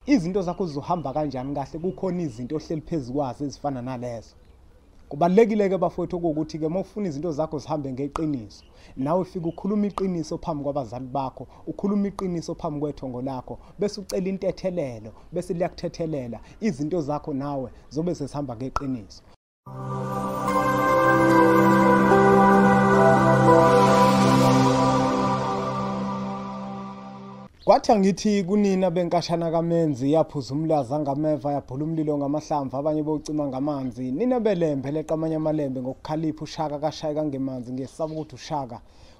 izinto zakho zizohamba kanjani kahle kukhona izinto ohleli phezulu kwazo ezifana nalezo. Kubalekile-ke bafowethu ukuthi-ke uma ufuna izinto zakho zihambe ngeqiniso, nawe ufike ukhuluma iqiniso phambi kwabazali bakho, ukhuluma iqiniso phambi kwethongo lakho, bese ucela intethelelo, bese liyakuthethelela izinto zakho nawe zobe sezihamba ngeqiniso. Kwathi angithi kunina benkashana kamenzi yaphuza umlazi angameva yabhula umlilo ngamahlamvu abanye bocima ngamanzi nina belembe leqa amanye amalembe ngokukhalipha ushaka kashayeka ngemanzi ngesaba ukuthi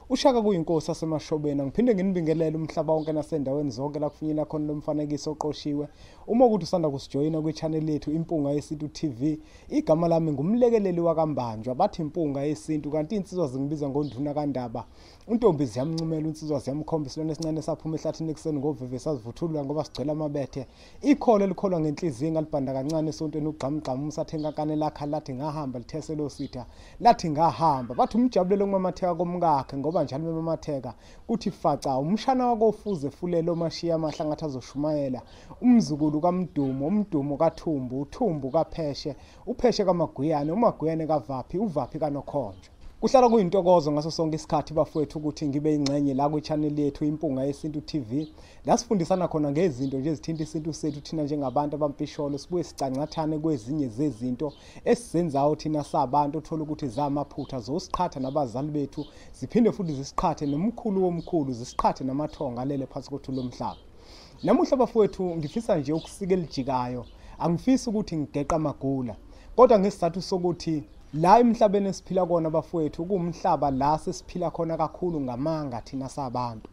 ushaka kuyinkosi asemashobeni. Ngiphinde nginibingelele umhlaba wonke nasendaweni zonke la kufinyela khona lomfanekiso oqoshiwe. Uma ukuthi usanda kusijoyina kwi-channel yethu Impunga Yesintu TV, igama lami ngumlekeleli wakambanjwa bathi Impunga Yesintu, kanti insizwa zingibiza ngonduna kandaba. Untombi ziyamncumela, insizwa ziyamkhomba, isilwane esincane saphuma ehlathini ekuseni ngoveve sazivuthulula ngoba sigcwele amabethe. Ikholo elikholwa ngenhliziyo engalibhanda kancane esontweni ugqamgqama umsathengakane lakha lathi ngahamba litheselo sitha lathi ngahamba. Bathi umjabulelo ngumamatheka komkakhe ngoba njalo memamatheka kuthi faca umshana wako ufuze fulele omashiya amahlangathi azoshumayela. Umzukulu kaMdumo, umdumo kaThumbu, uThumbu kaPheshe, uPheshe kaMagwiyane, uMagwiyane kaVaphi, uVaphi kaNokhonjo. Kuhlala kuyintokozo ngaso sonke isikhathi bafowethu ukuthi ngibe ingcenye la kwi-channel yethu Impunga Yesintu TV. La sifundisana khona ngezinto nje ezithinta isintu sethu thina njengabantu abampisholo, sibuye sicancathane kwezinye zezinto esizenzayo thina sabantu othola ukuthi zamaphutha zosiqhatha nabazali bethu, ziphinde futhi zisiqhathe nomkhulu womkhulu, zisiqhathe namathonga alele phansi kwethu lomhlaba. Namuhla bafowethu ngifisa nje ukusika elijikayo, angifisi ukuthi ngigeqa amagula, kodwa ngesizathu sokuthi la emhlabeni esiphila kona bafowethu kuumhlaba la sesiphila khona kakhulu ngamanga thina sabantu.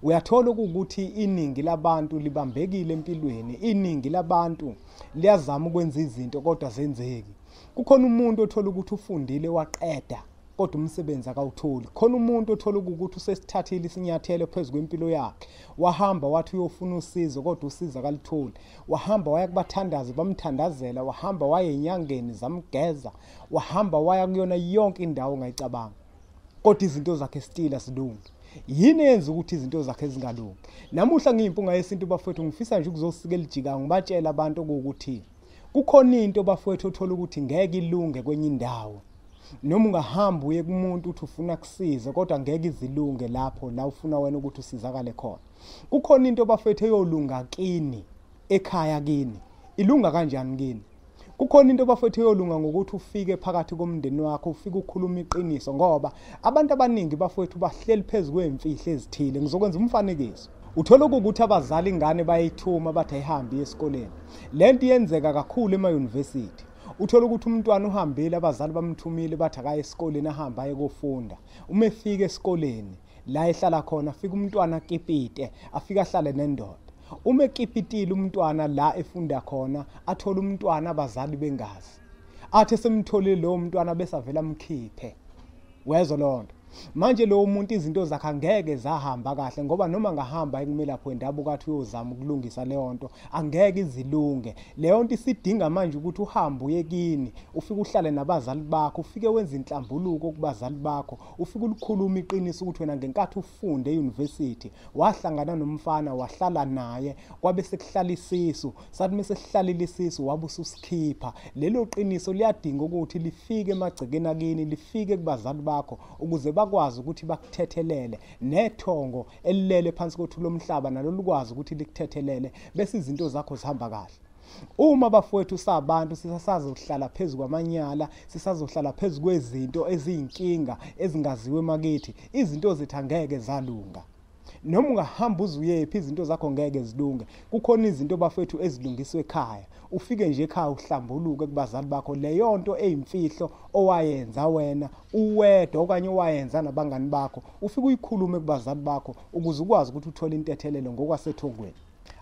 Uyathola ukuthi iningi labantu libambekile empilweni, iningi labantu liyazama ukwenza izinto kodwa zenzeki. Kukhona umuntu othola ukuthi ufundile waqeda kodwa umsebenzi akawutholi. Khona umuntu othola ukuthi usesithathile isinyathelo phezulu kwempilo yakhe, wahamba wathi uyofuna usizo kodwa usiza akalitholi. Wahamba waya kubathandazi bamthandazela, wahamba waya enyangeni zamgeza, wahamba waya kuyona yonke indawo ngayicabanga, kodwa izinto zakhe stila silungi. Yini yenza ukuthi izinto zakhe zingalungi? Namuhla ngiyimpunga yesintu bafowethu ngifisa nje ukuzosika elijika ngibatshela abantu ukuthi kukhona into bafowethu othola ukuthi ngeke ilunge kwenye indawo. Noma ungahamba uye kumuntu uthi ufuna kusiza kodwa ngeke izilunge lapho la ufuna wena ukuthi usizakale khona. Kukhona into bafethu eyolunga kini ekhaya kini, ilunga kanjani kini? Kukhona into bafethu eyolunga ngokuthi ufike phakathi komndeni wakho, ufike ukukhuluma iqiniso, ngoba abantu abaningi bafethu bahleli phezulu kwemfihlo ezithile. Ngizokwenza umfanekiso. Uthola ukuthi abazali ingane bayithuma bathi ayihambe esikoleni. Lento iyenzeka kakhulu ema-university. Uthola ukuthi umntwana uhambile, abazali bamthumile bathi akaye esikoleni ahamba aye kufunda. Uma efika esikoleni la ehlala khona afika umntwana akipite, afika ahlale nendoda. Uma ekipitile umntwana la efunda khona, athola umntwana abazali bengazi. Athi semtholile lo mntwana bese avela amkhiphe. Wezwa lonto. Manje lo umuntu izinto zakhe angeke zahamba kahle ngoba noma ngahamba ekumele lapho endabuka athi uyozama ukulungisa leyo nto, angeke izilunge. Leyo nto isidinga manje ukuthi uhambe uye kini, ufike uhlale nabazali bakho, ufike wenza inhlambuluko kubazali bakho, ufike ulikhuluma iqiniso ukuthi wena ngenkathi ufunde e-university wahlangana nomfana wahlala naye kwabe sekuhlala isisu, sathi mase sihlalile isisu wabe ususikhipha. Lelo qiniso liyadinga ukuthi lifike emagcekeni akini, lifike kubazali bakho ukuze bakwazi ukuthi bakuthethelele nethongo elilele phansi kwethu lomhlaba nalo likwazi ukuthi likuthethelele bese izinto zakho zihamba kahle. Uma bafowethu sabantu sisazohlala phezulu kwamanyala, sisazohlala phezulu kwezinto eziyinkinga ezingaziwe emakithi, izinto zethu angeke zalunga. Noma ungahamba uzuyephi izinto zakho ngeke zilunge. Kukhona izinto bafethu ezilungiswe ekhaya. Ufike nje ekhaya uhlambuluke kubazali bakho leyo nto eyimfihlo owayenza wena uwedwa okanye owayenza nabangani bakho. Ufike uyikhulume kubazali bakho ukuze ukwazi ukuthi uthole intethelelo ngokwasethongweni.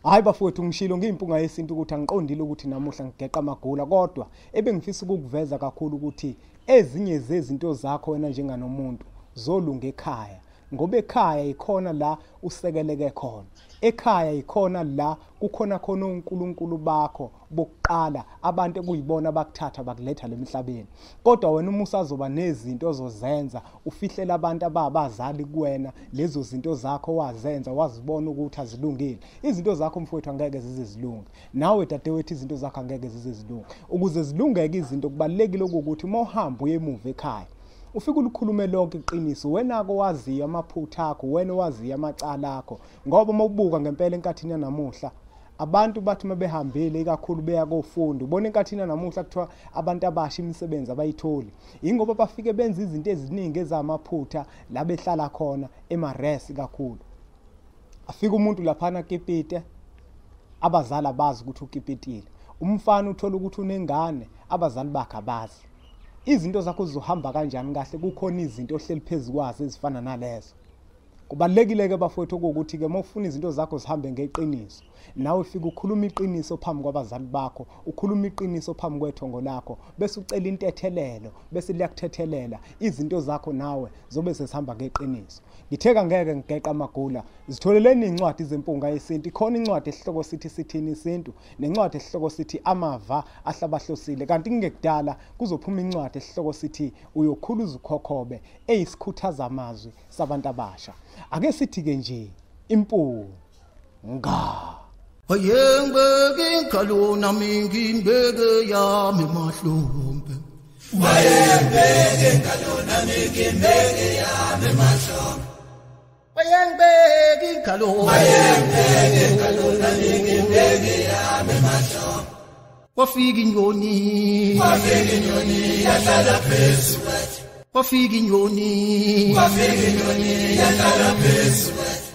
Hayi bafowethu ngishilo ngiyimpunga yesintu ukuthi angiqondile ukuthi namuhla ngigeqa amagula, kodwa ebengifisa ukuveza kakhulu ukuthi ezinye zezinto zakho wena njenganomuntu zolunga ekhaya, ngoba ekhaya ikhona la usekeleke khona. Ekhaya ikhona la kukhona khona uNkulunkulu bakho bokuqala abantu ekuyibona abakuthatha bakuletha lemhlabeni. Kodwa wena uma usazoba nezinto ozozenza ufihlela abantu abazali kuwena lezo zinto zakho wazenza wazibona ukuthi azilungile. Izinto zakho mfowethu angeke zize zilunge. Nawe dadewethu izinto zakho angeke zize zilunge. Ukuze zilungeke izinto kubalekile ukuthi uma uhamba uye emuva ekhaya ufike ulikhulume lonke iqiniso wena ko waziya amaphutha akho wena waziya amacala akho ngoba uma ubuka ngempela enkathini yanamuhla abantu bathi mabehambile ikakhulu beya kofunda ubona enkathini yanamuhla kuthiwa abantu abasha imisebenzi abayitholi ingoba bafike benza izinto eziningi ezamaphutha la behlala khona emaresi kakhulu. Afika umuntu laphana kipite abazali abazi ukuthi ukipitile, umfana uthola ukuthi unengane abazali bakhe abazi. Izinto zakho zizohamba kanjani kahle kukhona izinto ohleli phezulu kwazo ezifana nalezo. Kubalekile ke bafowethu ukuthi ke mawufuna izinto zakho zihambe ngeqiniso nawe ufike ukhuluma iqiniso phambi kwabazali bakho, ukhuluma iqiniso phambi kwethongo lakho bese ucela intethelelo bese liyakuthethelela izinto zakho nawe zobe sesihamba ngeqiniso. Ngitheka ngeke ngigeqa amagula zitholeleni incwadi zempunga yesintu. Ikhona incwadi esihloko sithi sithini isintu nencwadi esihloko sithi amava ahlabahlosile kanti ngekudala kuzophuma incwadi esihloko sithi uyokhuluza ukhokhobe eyisikhuthaza amazwi sabantu abasha. Ake sithi ke nje impunga wayengibeke ngalona mingimbeke yami mahlombe wayengibeke ngalona mingimbeke yami mahlombe wayengibeke ngalona mingimbeke yami mahlombe wafika inyoni yahlala phezu kwathi wafika inyoni yahlala phezu kwathi